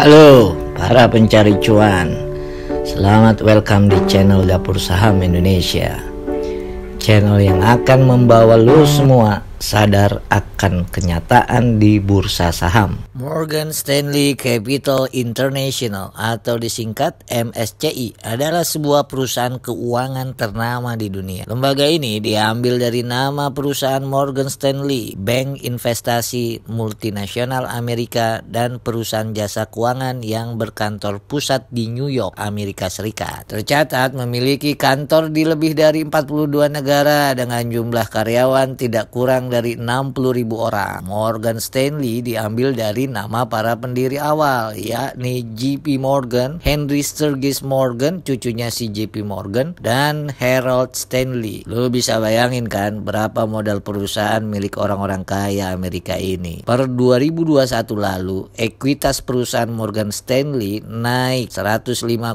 Halo para pencari cuan, selamat welcome di channel Dapur Saham Indonesia. Channel yang akan membawa lo semua sadar akan kenyataan di bursa saham. Morgan Stanley Capital International atau disingkat MSCI adalah sebuah perusahaan keuangan ternama di dunia. Lembaga ini diambil dari nama perusahaan Morgan Stanley, bank investasi multinasional Amerika dan perusahaan jasa keuangan yang berkantor pusat di New York, Amerika Serikat. Tercatat memiliki kantor di lebih dari 42 negara dengan jumlah karyawan tidak kurang dari 60.000 orang. Morgan Stanley diambil dari nama para pendiri awal, yakni JP Morgan, Henry Sturgis Morgan, cucunya si JP Morgan, dan Harold Stanley. Lu bisa bayangin kan berapa modal perusahaan milik orang-orang kaya Amerika ini. Per 2021 lalu, ekuitas perusahaan Morgan Stanley naik 105,44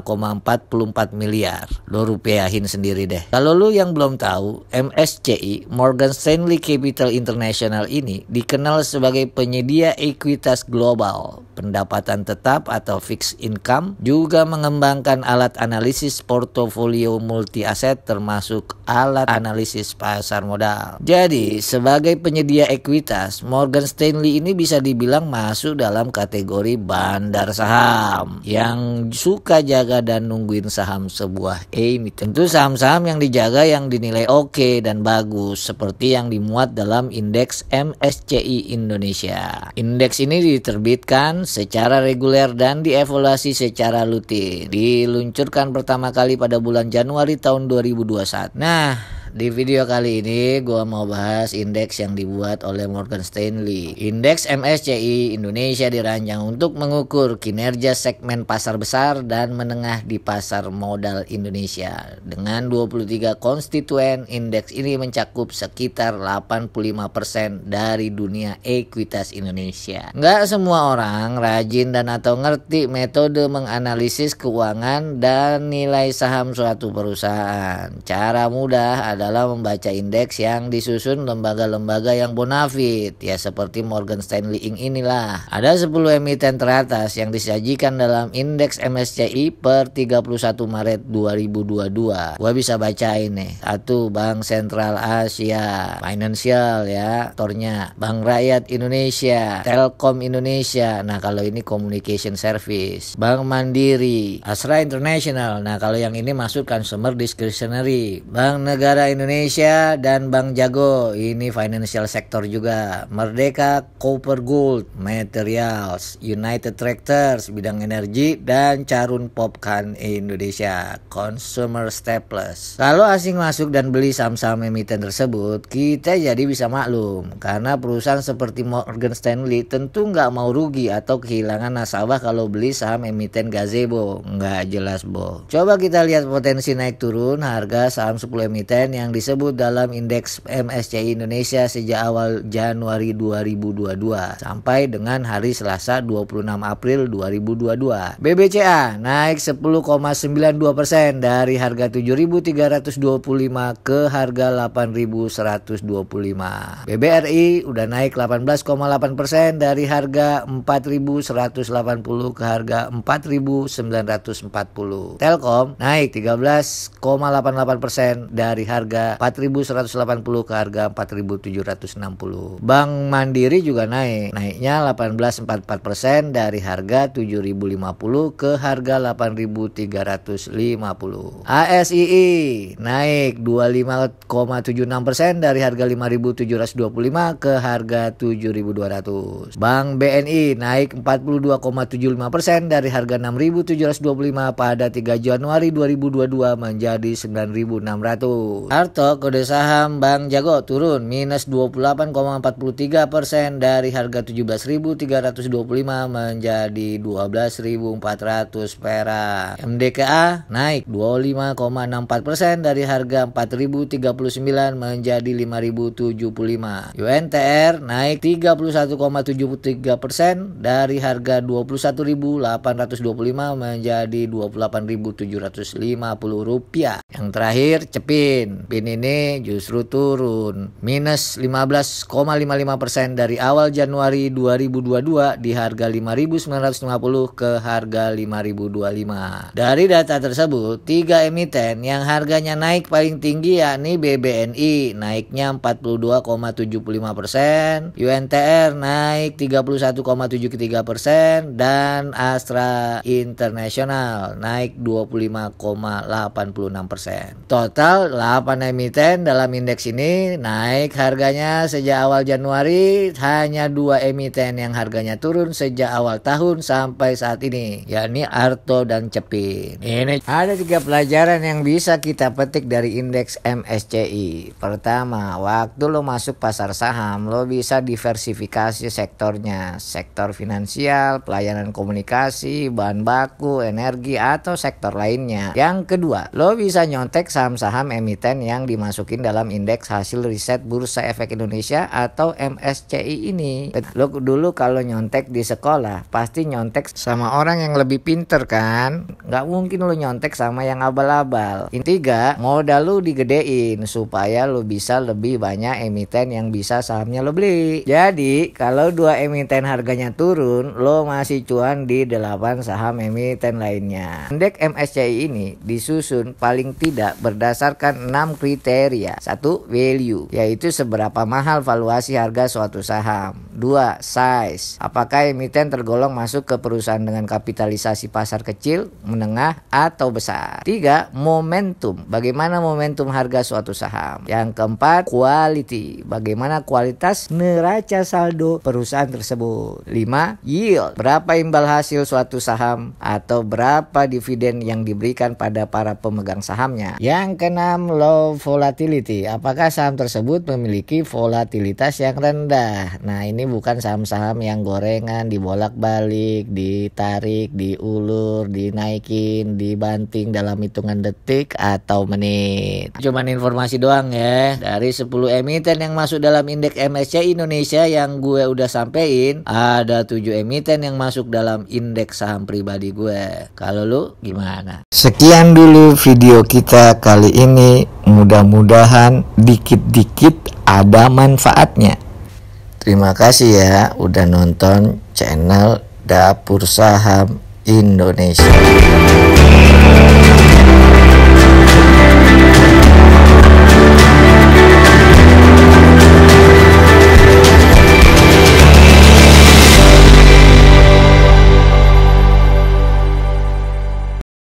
miliar. Lu rupiahin sendiri deh. Kalau lu yang belum tahu, MSCI, Morgan Stanley Capital International ini dikenal sebagai penyedia ekuitas global, pendapatan tetap atau fixed income, juga mengembangkan alat analisis portofolio multi aset termasuk alat analisis pasar modal. Jadi, sebagai penyedia ekuitas, Morgan Stanley ini bisa dibilang masuk dalam kategori bandar saham yang suka jaga dan nungguin saham sebuah emiten. Tentu saham-saham yang dijaga yang dinilai oke dan bagus, seperti yang dimuat dalam indeks MSCI Indonesia. Indeks ini diterbitkan secara reguler dan dievaluasi secara rutin. Diluncurkan pertama kali pada bulan Januari tahun 2021. Nah, di video kali ini gua mau bahas indeks yang dibuat oleh Morgan Stanley. Indeks MSCI Indonesia dirancang untuk mengukur kinerja segmen pasar besar dan menengah di pasar modal Indonesia. Dengan 23 konstituen, indeks ini mencakup sekitar 85% dari dunia ekuitas Indonesia. Nggak semua orang rajin dan atau ngerti metode menganalisis keuangan dan nilai saham suatu perusahaan. Cara mudah adalah membaca indeks yang disusun lembaga-lembaga yang bonafit, ya seperti Morgan Stanley Inc. inilah. Ada 10 emiten teratas yang disajikan dalam indeks MSCI per 31 Maret 2022. Gua bisa bacain nih. 1. Bank Sentral Asia, Financial ya, tornya Bank Rakyat Indonesia, Telkom Indonesia. Nah, kalau ini Communication Service. Bank Mandiri, Astra International. Nah, kalau yang ini masuk consumer discretionary. Bank Negara Indonesia dan Bank Jago, ini financial sector juga. Merdeka Copper Gold Materials, United Tractors bidang energi, dan Carun Popkan Indonesia Consumer Staples. Kalau asing masuk dan beli saham-saham emiten tersebut, kita jadi bisa maklum karena perusahaan seperti Morgan Stanley tentu nggak mau rugi atau kehilangan nasabah kalau beli saham emiten gazebo. Nggak jelas boh. Coba kita lihat potensi naik turun harga saham 10 emiten yang disebut dalam indeks MSCI Indonesia sejak awal Januari 2022 sampai dengan hari Selasa 26 April 2022. BBCA naik 10,92% dari harga 7.325 ke harga 8.125. BBRI udah naik 18,8% dari harga 4.180 ke harga 4.940. Telkom naik 13,88% dari harga 4.180 ke harga 4.760. Bank Mandiri juga naiknya 18,44% dari harga 7.050 ke harga 8.350. ASII naik 25,76% dari harga 5.725 ke harga 7.200. Bank BNI naik 42,75% dari harga 6.725 pada 3 Januari 2022 menjadi 9.600. Harto kode saham Bank Jago turun minus 28,43% dari harga 17.325 menjadi 12.400 perak. MDKA naik 25,64% dari harga 4.039 menjadi 5.075. UNTR naik 31,73% dari harga 21.825 menjadi 28.750 rupiah. Yang terakhir Cepin BIN ini justru turun minus 15,55% dari awal Januari 2022 di harga 5.950 ke harga 5.025. Dari data tersebut, 3 emiten yang harganya naik paling tinggi yakni BBNI naiknya 42,75%, UNTR naik 31,73% dan Astra International naik 25,86%. Total 8 emiten dalam indeks ini naik harganya sejak awal Januari, hanya 2 emiten yang harganya turun sejak awal tahun sampai saat ini, yakni Arto dan Cepin. Ini ada 3 pelajaran yang bisa kita petik dari indeks MSCI. Pertama, waktu lo masuk pasar saham, lo bisa diversifikasi sektornya, sektor finansial, pelayanan komunikasi, bahan baku, energi, atau sektor lainnya. Yang kedua, lo bisa nyontek saham-saham emiten yang dimasukin dalam indeks hasil riset Bursa Efek Indonesia atau MSCI ini. Lo dulu kalau nyontek di sekolah, pasti nyontek sama orang yang lebih pinter kan? Nggak mungkin lo nyontek sama yang abal-abal. Yang tiga, modal lo digedein supaya lo bisa lebih banyak emiten yang bisa sahamnya lo beli. Jadi kalau 2 emiten harganya turun, lo masih cuan di 8 saham emiten lainnya. Indeks MSCI ini disusun paling tidak berdasarkan 6 kriteria. 1. Value, yaitu seberapa mahal valuasi harga suatu saham. 2. Size, apakah emiten tergolong masuk ke perusahaan dengan kapitalisasi pasar kecil, menengah, atau besar. 3. Momentum, bagaimana momentum harga suatu saham. Yang keempat, quality, bagaimana kualitas neraca saldo perusahaan tersebut. 5. Yield, berapa imbal hasil suatu saham atau berapa dividen yang diberikan pada para pemegang sahamnya. Yang keenam, low volatility, apakah saham tersebut memiliki volatilitas yang rendah. Nah, ini bukan saham-saham yang gorengan, dibolak-balik, ditarik, diulur, dinaikin, dibanting dalam hitungan detik atau menit. Cuman informasi doang ya. Dari 10 emiten yang masuk dalam indeks MSCI Indonesia yang gue udah sampein, ada 7 emiten yang masuk dalam indeks saham pribadi gue. Kalau lu gimana? Sekian dulu video kita kali ini. Mudah-mudahan dikit-dikit ada manfaatnya. Terima kasih ya udah nonton channel Dapur Saham Indonesia.